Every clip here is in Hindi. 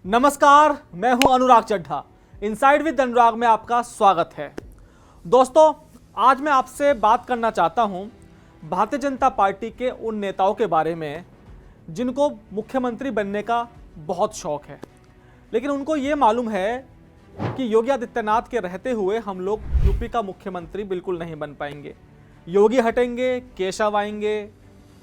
नमस्कार, मैं हूं अनुराग चड्ढा। इनसाइड विद अनुराग में आपका स्वागत है। दोस्तों, आज मैं आपसे बात करना चाहता हूं भारतीय जनता पार्टी के उन नेताओं के बारे में जिनको मुख्यमंत्री बनने का बहुत शौक है, लेकिन उनको ये मालूम है कि योगी आदित्यनाथ के रहते हुए हम लोग यूपी का मुख्यमंत्री बिल्कुल नहीं बन पाएंगे। योगी हटेंगे, केशव आएंगे,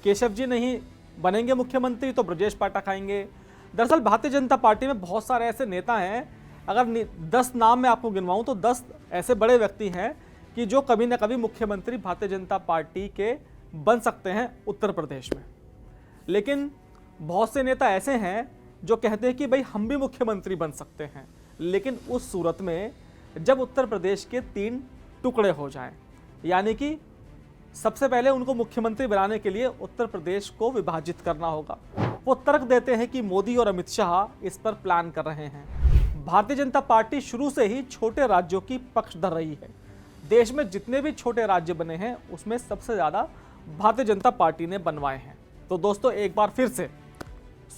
केशव जी नहीं बनेंगे मुख्यमंत्री तो ब्रजेश पाठक आएंगे। दरअसल भारतीय जनता पार्टी में बहुत सारे ऐसे नेता हैं, अगर 10 नाम मैं आपको गिनवाऊं तो 10 ऐसे बड़े व्यक्ति हैं कि जो कभी ना कभी मुख्यमंत्री भारतीय जनता पार्टी के बन सकते हैं उत्तर प्रदेश में। लेकिन बहुत से नेता ऐसे हैं जो कहते हैं कि भाई हम भी मुख्यमंत्री बन सकते हैं, लेकिन उस सूरत में जब उत्तर प्रदेश के 3 टुकड़े हो जाएं, यानी कि सबसे पहले उनको मुख्यमंत्री बनाने के लिए उत्तर प्रदेश को विभाजित करना होगा। वो तर्क देते हैं कि मोदी और अमित शाह इस पर प्लान कर रहे हैं। भारतीय जनता पार्टी शुरू से ही छोटे राज्यों की पक्षधर रही है। देश में जितने भी छोटे राज्य बने हैं उसमें सबसे ज्यादा भारतीय जनता पार्टी ने बनवाए हैं। तो दोस्तों, एक बार फिर से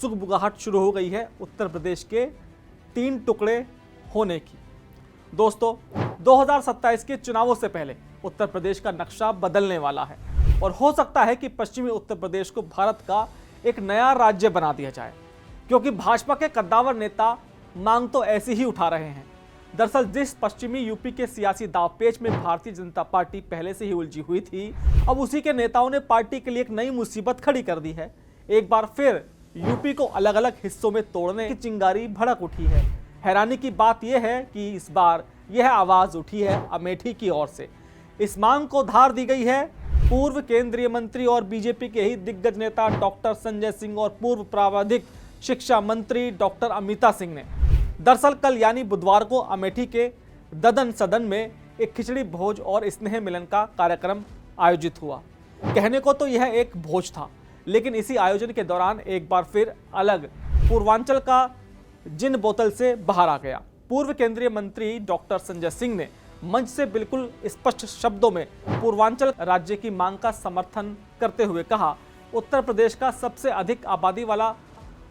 सुगबुगाहट शुरू हो गई है उत्तर प्रदेश के 3 टुकड़े होने की। दोस्तों, 2027 के चुनावों से पहले उत्तर प्रदेश का नक्शा बदलने वाला है और हो सकता है कि पश्चिमी उत्तर प्रदेश को भारत का एक नया राज्य बना दिया जाए, क्योंकि भाजपा के कद्दावर नेता मांग तो ऐसी ही उठा रहे हैं। दरअसल जिस पश्चिमी यूपी के सियासी दावपेच में भारतीय जनता पार्टी पहले से ही उलझी हुई थी, अब उसी के नेताओं ने पार्टी के लिए एक नई मुसीबत खड़ी कर दी है। एक बार फिर यूपी को अलग अलग हिस्सों में तोड़ने की चिंगारी भड़क उठी है। हैरानी की बात यह है कि इस बार यह आवाज उठी है अमेठी की ओर से। इस मांग को धार दी गई है पूर्व केंद्रीय मंत्री और बीजेपी के ही दिग्गज नेता डॉक्टर संजय सिंह और पूर्व प्रावधानिक शिक्षा मंत्री डॉक्टर अमिता सिंह ने। दरअसल कल यानी बुधवार को अमेठी के ददन सदन में एक खिचड़ी भोज और स्नेह मिलन का कार्यक्रम आयोजित हुआ। कहने को तो यह एक भोज था, लेकिन इसी आयोजन के दौरान एक बार फिर अलग पूर्वांचल का जिन बोतल से बाहर आ गया। पूर्व केंद्रीय मंत्री डॉक्टर संजय सिंह ने मंच से बिल्कुल स्पष्ट शब्दों में पूर्वांचल राज्य की मांग का समर्थन करते हुए कहा, उत्तर प्रदेश का सबसे अधिक आबादी वाला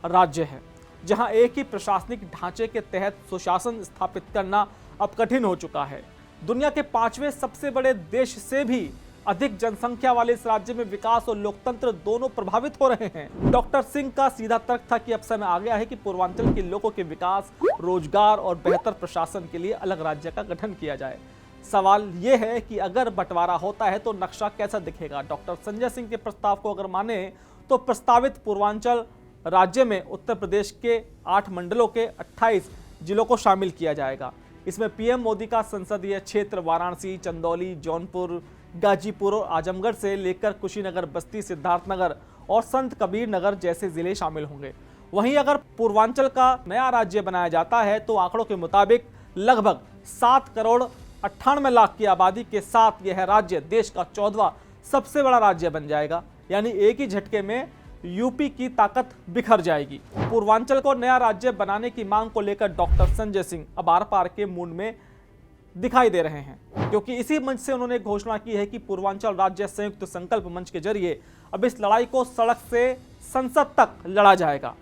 राज्य है, जहां एक ही प्रशासनिक ढांचे के तहत सुशासन स्थापित करना अब कठिन हो चुका है। दुनिया के 5वें सबसे बड़े देश से भी अधिक जनसंख्या वाले इस राज्य में विकास और लोकतंत्र दोनों प्रभावित हो रहे हैं। डॉक्टर सिंह का सीधा तर्क था कि अब समय आ गया है कि पूर्वांचल के लोगों के विकास, रोजगार और बेहतर प्रशासन के लिए अलग राज्य का गठन किया जाए। सवाल यह है कि अगर बंटवारा होता है तो नक्शा कैसा दिखेगा। डॉक्टर संजय सिंह के प्रस्ताव को अगर माने तो प्रस्तावित पूर्वांचल राज्य में उत्तर प्रदेश के 8 मंडलों के 28 जिलों को शामिल किया जाएगा। इसमें पीएम मोदी का संसदीय क्षेत्र वाराणसी, चंदौली, जौनपुर, गाजीपुर और आजमगढ़ से लेकर कुशीनगर, बस्ती, सिद्धार्थनगर और संत कबीर नगर जैसे जिले शामिल होंगे। वहीं अगर पूर्वांचल का नया राज्य बनाया जाता है तो आंकड़ों के मुताबिक लगभग 7 करोड़ 98 लाख की आबादी के साथ यह राज्य देश का 14वां सबसे बड़ा राज्य बन जाएगा। यानी एक ही झटके में यूपी की ताकत बिखर जाएगी। पूर्वांचल को नया राज्य बनाने की मांग को लेकर डॉक्टर संजय सिंह अब आर पार के मूड में दिखाई दे रहे हैं, क्योंकि इसी मंच से उन्होंने घोषणा की है कि पूर्वांचल राज्य संयुक्त संकल्प मंच के जरिए अब इस लड़ाई को सड़क से संसद तक लड़ा जाएगा।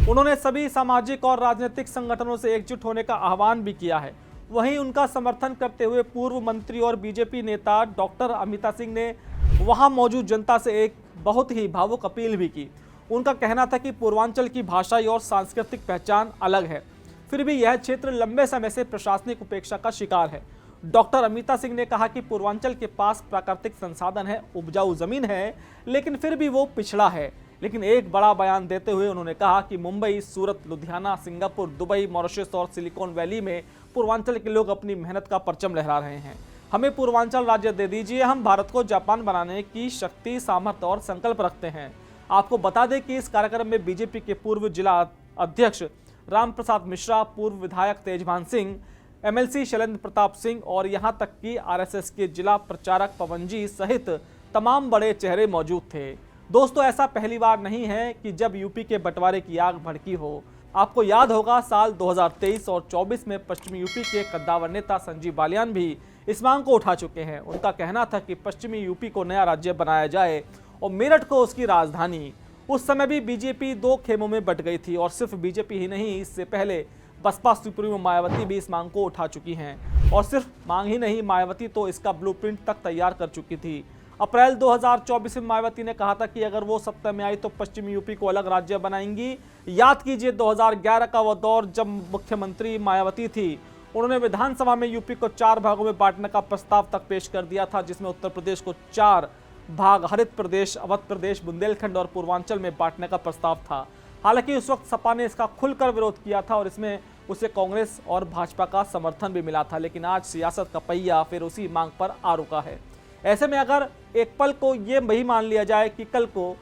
उन्होंने सभी सामाजिक और राजनीतिक संगठनों से एकजुट होने का आह्वान भी किया है। वहीं उनका समर्थन करते हुए पूर्व मंत्री और बीजेपी नेता डॉक्टर अमिता सिंह ने वहां मौजूद जनता से एक बहुत ही भावुक अपील भी की। उनका कहना था कि पूर्वांचल की भाषाई और सांस्कृतिक पहचान अलग है, फिर भी यह क्षेत्र लंबे समय से प्रशासनिक उपेक्षा का शिकार है। डॉक्टर अमिता सिंह ने कहा कि पूर्वांचल के पास प्राकृतिक संसाधन है, उपजाऊ जमीन है, लेकिन फिर भी वो पिछड़ा है। लेकिन एक बड़ा बयान देते हुए उन्होंने कहा कि मुंबई, सूरत, लुधियाना, सिंगापुर, दुबई, मॉरिशस और सिलिकॉन वैली में पूर्वांचल के लोग अपनी मेहनत का परचम लहरा रहे हैं। हमें पूर्वांचल राज्य दे दीजिए, हम भारत को जापान बनाने की शक्ति, सामर्थ्य और संकल्प रखते हैं। आपको बता दें कि इस कार्यक्रम में बीजेपी के पूर्व जिला अध्यक्ष राम प्रसाद मिश्रा, पूर्व विधायक तेजभान सिंह, एमएलसी शैलेंद्र प्रताप सिंह और यहां तक कि आरएसएस के जिला प्रचारक पवन जी सहित तमाम बड़े चेहरे मौजूद थे। दोस्तों, ऐसा पहली बार नहीं है कि जब यूपी के बंटवारे की आग भड़की हो। आपको याद होगा साल 2023 और 24 में पश्चिमी यूपी के कद्दावर नेता संजीव बालियान भी इस मांग को उठा चुके हैं। उनका कहना था कि पश्चिमी यूपी को नया राज्य बनाया जाए और मेरठ को उसकी राजधानी उस समय भी बीजेपी दो खेमों में बट गई थी और सिर्फ बीजेपी ही नहीं, इससे पहले बसपा सुप्रीमो मायावती भी इस मांग को उठा चुकी हैं और सिर्फ मांग ही नहीं, मायावती तो इसका ब्लूप्रिंट तक तैयार कर चुकी थी। अप्रैल 2024 में मायावती ने कहा था कि अगर वो सत्ता में आई तो पश्चिमी यूपी को अलग राज्य बनाएंगी। याद कीजिए 2011 का वो दौर जब मुख्यमंत्री मायावती थी। उन्होंने विधानसभा में यूपी को 4 भागों में बांटने का प्रस्ताव तक पेश कर दिया था, जिसमें उत्तर प्रदेश को 4 भाग हरित प्रदेश, अवध प्रदेश, बुंदेलखंड और पूर्वांचल में बांटने का प्रस्ताव था। हालांकि उस वक्त सपा ने इसका खुलकर विरोध किया था और इसमें उसे कांग्रेस और भाजपा का समर्थन भी मिला था, लेकिन आज सियासत का पहिया फिर उसी मांग पर आ रुका है। ऐसे में अगर एक पल को ये वही मान लिया जाए कि कल को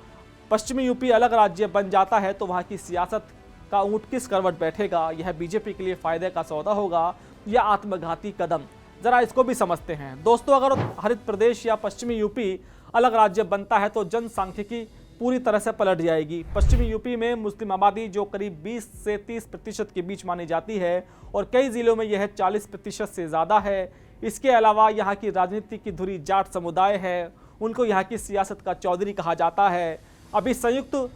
पश्चिमी यूपी अलग राज्य बन जाता है तो वहाँ की सियासत का ऊंट किस करवट बैठेगा, यह बीजेपी के लिए फायदे का सौदा होगा या आत्मघाती कदम, जरा इसको भी समझते हैं। दोस्तों, अगर हरित प्रदेश या पश्चिमी यूपी अलग राज्य बनता है तो जनसांख्यिकी पूरी तरह से पलट जाएगी। पश्चिमी यूपी में मुस्लिम आबादी जो करीब 20 से 30% के बीच मानी जाती है और कई जिलों में यह 40% से ज़्यादा है। इसके अलावा यहाँ की राजनीति की धुरी जाट समुदाय है, उनको यहाँ की सियासत का चौधरी कहा जाता है। अभी संयुक्त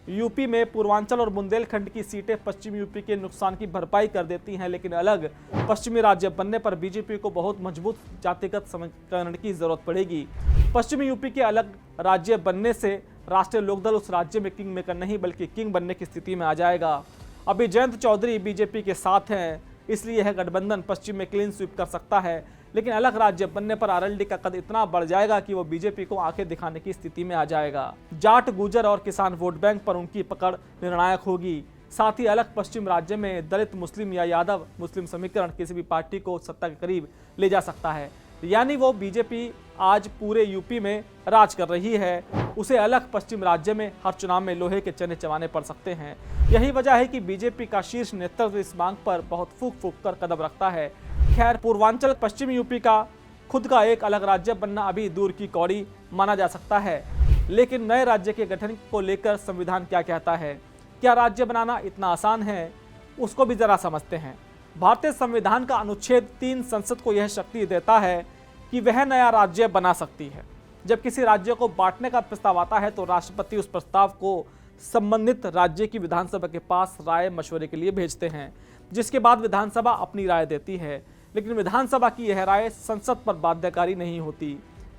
यूपी में पूर्वांचल और बुंदेलखंड की सीटें पश्चिमी यूपी के नुकसान की भरपाई कर देती हैं, लेकिन अलग पश्चिमी राज्य बनने पर बीजेपी को बहुत मजबूत जातिगत समीकरण की जरूरत पड़ेगी। पश्चिमी यूपी के अलग राज्य बनने से राष्ट्रीय लोकदल उस राज्य में किंग मेकर नहीं बल्कि किंग बनने की स्थिति में आ जाएगा। अभी जयंत चौधरी बीजेपी के साथ हैं, इसलिए यह गठबंधन पश्चिम में क्लीन स्वीप कर सकता है, लेकिन अलग राज्य बनने पर आरएलडी का कद इतना बढ़ जाएगा कि वो बीजेपी को आंखें दिखाने की स्थिति में आ जाएगा। जाट, गुजर और किसान वोट बैंक पर उनकी पकड़ निर्णायक होगी। साथ ही अलग पश्चिम राज्य में दलित, मुस्लिम या यादव मुस्लिम समीकरण किसी भी पार्टी को सत्ता के करीब ले जा सकता है। यानी वो बीजेपी आज पूरे यूपी में राज कर रही है, उसे अलग पश्चिम राज्य में हर चुनाव में लोहे के चने चबाने पड़ सकते हैं। यही वजह है कि बीजेपी का शीर्ष नेतृत्व इस मांग पर बहुत फूक फूक कर कदम रखता है। खैर, पूर्वांचल पश्चिम यूपी का खुद का एक अलग राज्य बनना अभी दूर की कौड़ी माना जा सकता है, लेकिन नए राज्य के गठन को लेकर संविधान क्या कहता है, क्या राज्य बनाना इतना आसान है, उसको भी जरा समझते हैं। भारतीय संविधान का अनुच्छेद 3 संसद को यह शक्ति देता है कि वह नया राज्य बना सकती है। जब किसी राज्य को बांटने का प्रस्ताव आता है तो राष्ट्रपति उस प्रस्ताव को संबंधित राज्य की विधानसभा के पास राय मशवरे के लिए भेजते हैं, जिसके बाद विधानसभा अपनी राय देती है। लेकिन विधानसभा की यह राय संसद पर बाध्यकारी नहीं होती।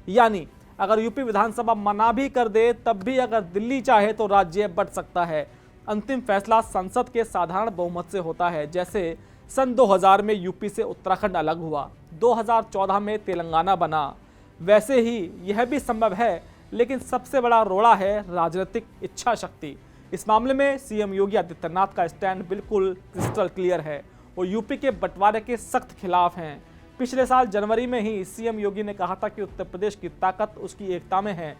यानी अगर यूपी विधानसभा मना भी कर दे तब भी अगर दिल्ली चाहे तो राज्य बंट सकता है। अंतिम फैसला संसद के साधारण बहुमत से होता है। जैसे सन 2000 में यूपी से उत्तराखंड अलग हुआ, 2014 में तेलंगाना बना, वैसे ही यह भी संभव है। लेकिन सबसे बड़ा रोड़ा है राजनीतिक इच्छा शक्ति। इस मामले में सीएम योगी आदित्यनाथ का स्टैंड बिल्कुल क्रिस्टल क्लियर है और यूपी के बंटवारे के सख्त खिलाफ हैं। पिछले साल जनवरी में ही सीएम योगी ने कहा था कि उत्तर प्रदेश की ताकत उसकी एकता में है,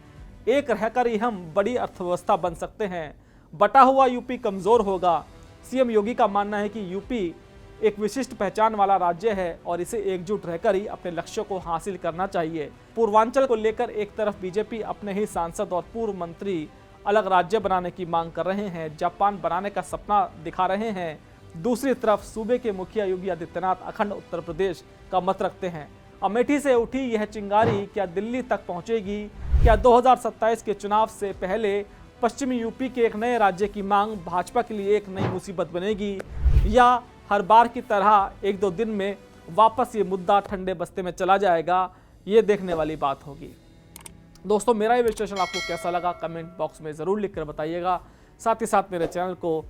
एक रहकर ही हम बड़ी अर्थव्यवस्था बन सकते हैं, बटा हुआ यूपी कमजोर होगा। सीएम योगी का मानना है कि यूपी एक विशिष्ट पहचान वाला राज्य है और इसे एकजुट रहकर ही अपने लक्ष्यों को हासिल करना चाहिए। पूर्वांचल को लेकर एक तरफ बीजेपी अपने ही सांसद और पूर्व मंत्री अलग राज्य बनाने की मांग कर रहे हैं, जापान बनाने का सपना दिखा रहे हैं, दूसरी तरफ सूबे के मुखिया योगी आदित्यनाथ अखंड उत्तर प्रदेश का मत रखते हैं। अमेठी से उठी यह चिंगारी क्या दिल्ली तक पहुंचेगी? क्या 2027 के चुनाव से पहले पश्चिमी यूपी के एक नए राज्य की मांग भाजपा के लिए एक नई मुसीबत बनेगी, या हर बार की तरह 1-2 दिन में वापस ये मुद्दा ठंडे बस्ते में चला जाएगा? ये देखने वाली बात होगी। दोस्तों, मेरा ये विश्लेषण आपको कैसा लगा कमेंट बॉक्स में ज़रूर लिखकर बताइएगा। साथ ही साथ मेरे चैनल को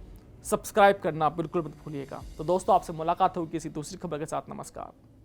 सब्सक्राइब करना बिल्कुल मत भूलिएगा। तो दोस्तों, आपसे मुलाकात होगी किसी दूसरी खबर के साथ। नमस्कार।